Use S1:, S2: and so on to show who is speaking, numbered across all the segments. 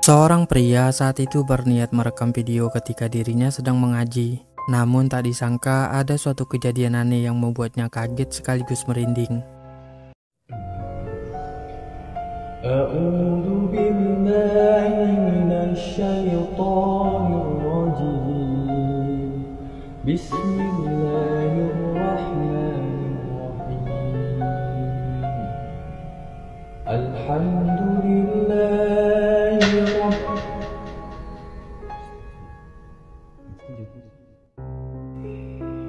S1: Seorang pria saat itu berniat merekam video ketika dirinya sedang mengaji. Namun tak disangka ada suatu kejadian aneh yang membuatnya kaget sekaligus merinding.
S2: أعوذ بالله من الشيطان الرجيم بسم الله الرحمن الرحيم الحمد لله رب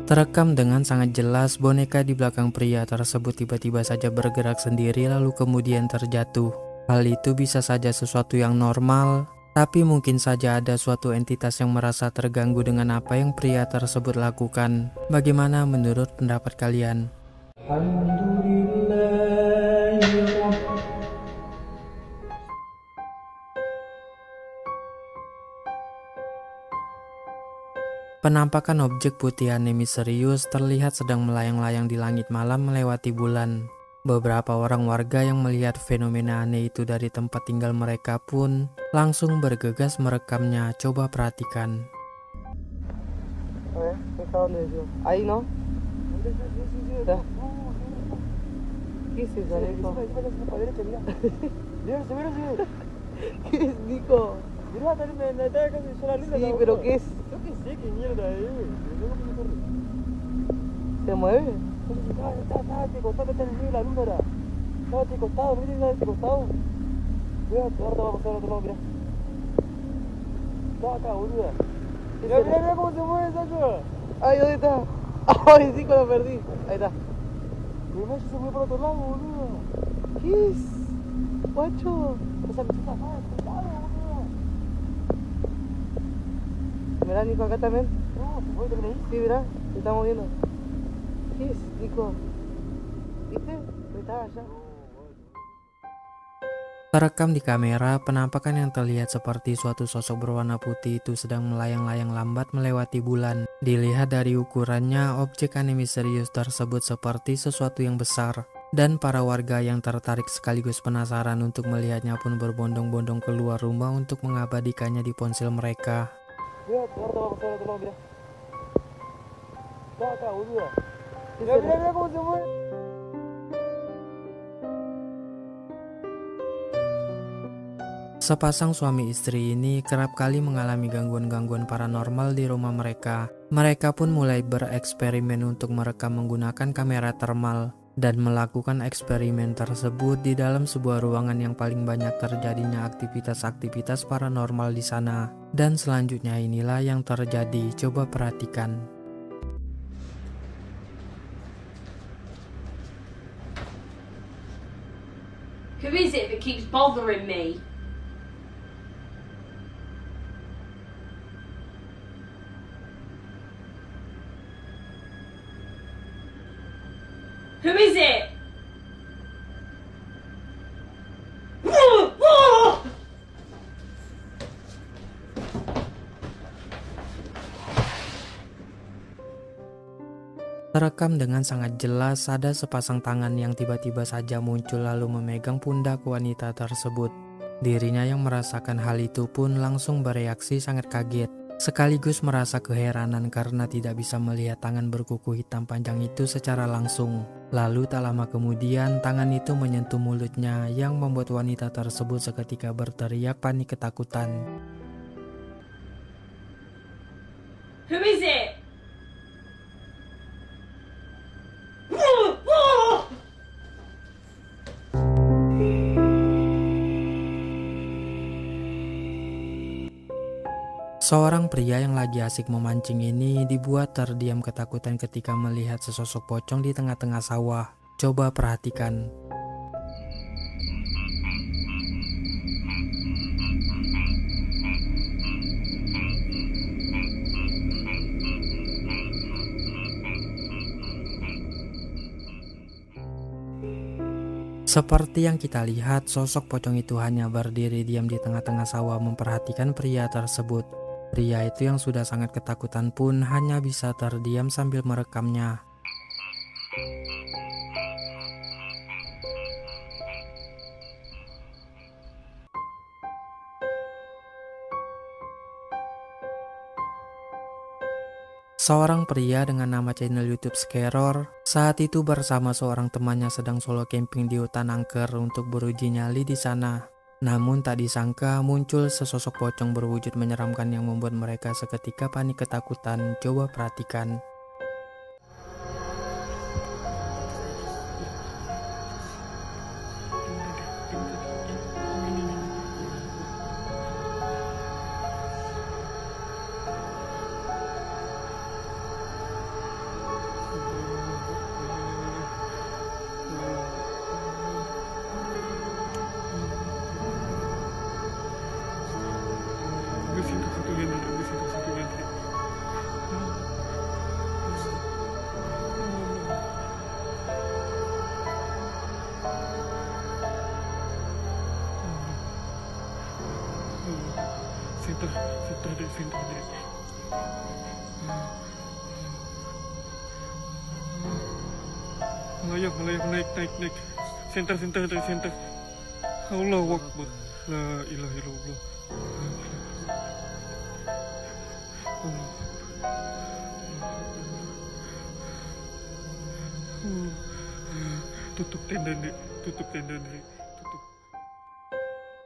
S1: Terekam dengan sangat jelas boneka di belakang pria tersebut tiba-tiba saja bergerak sendiri lalu kemudian terjatuh. Hal itu bisa saja sesuatu yang normal, tapi mungkin saja ada suatu entitas yang merasa terganggu dengan apa yang pria tersebut lakukan. Bagaimana menurut pendapat kalian?
S2: الحمد لله رب
S1: Penampakan objek putih aneh misterius terlihat sedang melayang-layang di langit malam melewati bulan. Beberapa orang warga yang melihat fenomena aneh itu dari tempat tinggal mereka pun langsung bergegas merekamnya. Coba perhatikan.
S3: Ahí no. Ya. ¿Qué es eso, Nico? ¿Qué es, Nico? Sí, pero ¿qué es? ¿Se mueve?
S2: Mira cómo se mueve, Sacho.
S3: Ay, ¿dónde está? Ay, sí, lo perdí. Ahí está.
S2: Mira, se mueve por otro lado, boludo.
S3: ¿Qué es? Guacho.
S2: Esa bichita más, cuidado, boludo.
S3: Mirá, Nico, acá también.
S2: No, se mueve también ahí.
S3: Sí, mirá, se está moviendo. ¿Qué es, Nico? ¿Viste? Estaba allá.
S1: Terekam di kamera, penampakan yang terlihat seperti suatu sosok berwarna putih itu sedang melayang-layang lambat melewati bulan. Dilihat dari ukurannya, objek aneh misterius tersebut seperti sesuatu yang besar. Dan para warga yang tertarik sekaligus penasaran untuk melihatnya pun berbondong-bondong keluar rumah untuk mengabadikannya di ponsel mereka.
S2: Mira, ahora te va a pasar al otro lado, mira. Está acá, boludo. Mira cómo se mueve.
S1: Sepasang suami istri ini kerap kali mengalami gangguan-gangguan paranormal di rumah mereka. Mereka pun mulai bereksperimen untuk merekam menggunakan kamera termal dan melakukan eksperimen tersebut di dalam sebuah ruangan yang paling banyak terjadinya aktivitas-aktivitas paranormal di sana. Dan selanjutnya inilah yang terjadi, coba perhatikan.
S4: Who is it that keeps bothering me? Who is it?
S1: Terekam dengan sangat jelas ada sepasang tangan yang tiba-tiba saja muncul lalu memegang pundak wanita tersebut. Dirinya yang merasakan hal itu pun langsung bereaksi sangat kaget, sekaligus merasa keheranan karena tidak bisa melihat tangan berkuku hitam panjang itu secara langsung. Lalu tak lama kemudian tangan itu menyentuh mulutnya yang membuat wanita tersebut seketika berteriak panik ketakutan.
S4: Who is it?
S1: Seorang pria yang lagi asik memancing ini dibuat terdiam ketakutan ketika melihat sesosok pocong di tengah-tengah sawah. Coba perhatikan. Seperti yang kita lihat, sosok pocong itu hanya berdiri diam di tengah-tengah sawah memperhatikan pria tersebut. Pria itu yang sudah sangat ketakutan pun hanya bisa terdiam sambil merekamnya. Seorang pria dengan nama channel YouTube Skeror saat itu bersama seorang temannya sedang solo camping di hutan angker untuk beruji nyali di sana. Namun tak disangka muncul sesosok pocong berwujud menyeramkan yang membuat mereka seketika panik ketakutan. Coba perhatikan.
S5: Center deh. Melayang, naik. Center. Allahu Akbar. La ilaha illallah. Tutup tenda nih.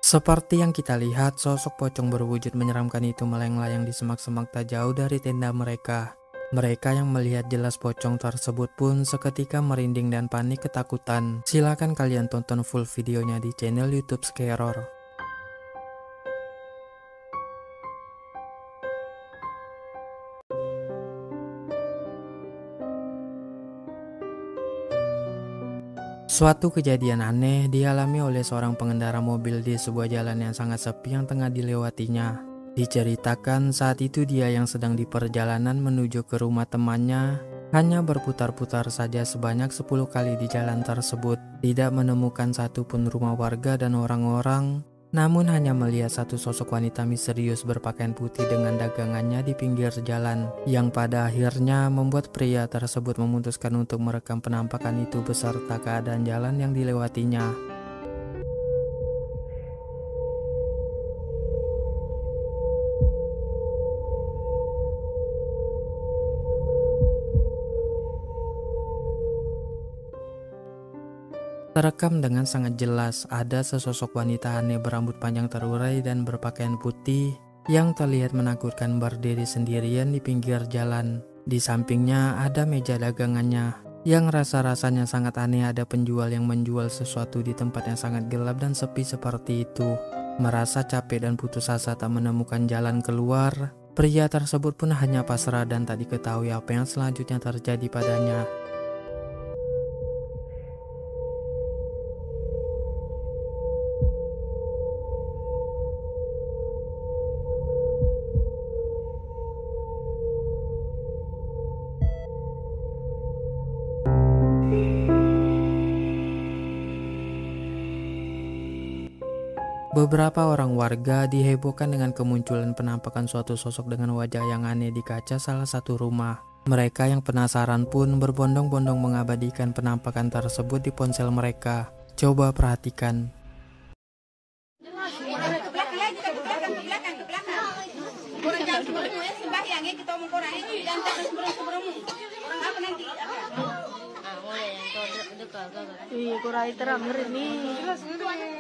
S1: Seperti yang kita lihat, sosok pocong berwujud menyeramkan itu melayang-layang di semak-semak tak jauh dari tenda mereka. Mereka yang melihat jelas pocong tersebut pun seketika merinding dan panik ketakutan. Silakan kalian tonton full videonya di channel YouTube Skeror. Suatu kejadian aneh dialami oleh seorang pengendara mobil di sebuah jalan yang sangat sepi yang tengah dilewatinya. Diceritakan saat itu dia yang sedang di perjalanan menuju ke rumah temannya hanya berputar-putar saja sebanyak 10 kali di jalan tersebut. Tidak menemukan satupun rumah warga dan orang-orang, namun hanya melihat satu sosok wanita misterius berpakaian putih dengan dagangannya di pinggir jalan, yang pada akhirnya membuat pria tersebut memutuskan untuk merekam penampakan itu beserta keadaan jalan yang dilewatinya. Terekam dengan sangat jelas ada sesosok wanita aneh berambut panjang terurai dan berpakaian putih yang terlihat menakutkan berdiri sendirian di pinggir jalan. Di sampingnya ada meja dagangannya yang rasa-rasanya sangat aneh. Ada penjual yang menjual sesuatu di tempat yang sangat gelap dan sepi seperti itu. Merasa capek dan putus asa tak menemukan jalan keluar, pria tersebut pun hanya pasrah dan tak diketahui apa yang selanjutnya terjadi padanya. Beberapa orang warga dihebohkan dengan kemunculan penampakan suatu sosok dengan wajah yang aneh di kaca salah satu rumah. Mereka yang penasaran pun berbondong-bondong mengabadikan penampakan tersebut di ponsel mereka. Coba perhatikan.
S3: Kurai terang ini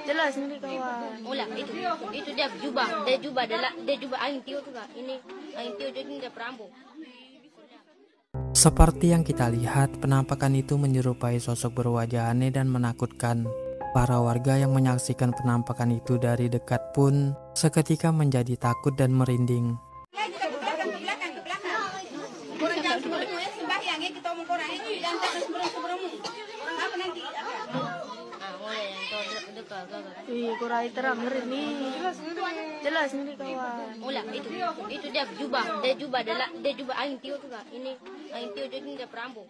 S3: jelas ini kawan.
S6: Ulah itu dia jubah angin tiu tuh kak. Ini angin tiu jadi dia perambung.
S1: Seperti yang kita lihat, penampakan itu menyerupai sosok berwajah aneh dan menakutkan. Para warga yang menyaksikan penampakan itu dari dekat pun seketika menjadi takut dan merinding.
S3: Kurai terang ini jelas ini kawan.
S6: Ulah itu dia jubah angin tiu tuh kak. Ini angin tiu jadi dia perambung.